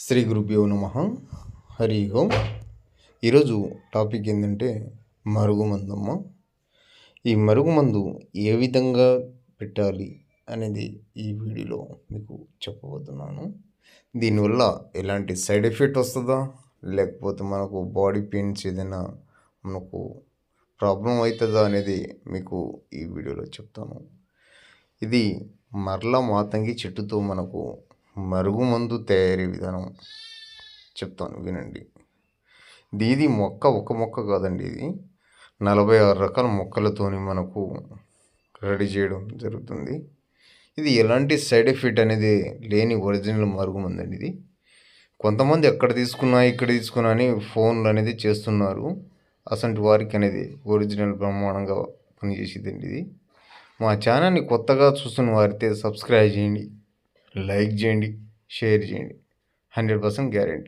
శ్రీ గురుభ్యో నమ. హరి ఓం. ఈరోజు టాపిక్ ఏంటంటే మరుగుమందమ్మ. ఈ మరుగుమందు ఏ విధంగా పెట్టాలి అనేది ఈ వీడియోలో మీకు చెప్పబోతున్నాను. దీనివల్ల ఎలాంటి సైడ్ ఎఫెక్ట్ వస్తుందా, లేకపోతే మనకు బాడీ పెయిన్స్ ఏదైనా మనకు ప్రాబ్లం అవుతుందా అనేది మీకు ఈ వీడియోలో చెప్తాను. ఇది మరల మాతంగి చెట్టుతో మనకు మరుగుమందు తయారీ విధానం చెప్తాను, వినండి. ఇది ఒక మొక్క కాదండి, ఇది 46 రకాల మొక్కలతోని మనకు రెడీ చేయడం జరుగుతుంది. ఇది ఎలాంటి సైడ్ ఎఫెక్ట్ అనేది లేని ఒరిజినల్ మరుగుమందు అండి. ఇది కొంతమంది ఎక్కడ తీసుకున్నా ఇక్కడ తీసుకున్నా అని ఫోన్లు అనేది చేస్తున్నారు. అసంటి వారికి అనేది ఒరిజినల్ బ్రహ్మాండంగా పనిచేసేదండి. ఇది మా ఛానల్ని కొత్తగా చూస్తున్న వారైతే సబ్స్క్రైబ్ చేయండి, లైక్ చేయండి, షేర్ చేయండి. 100% గ్యారెంటీ.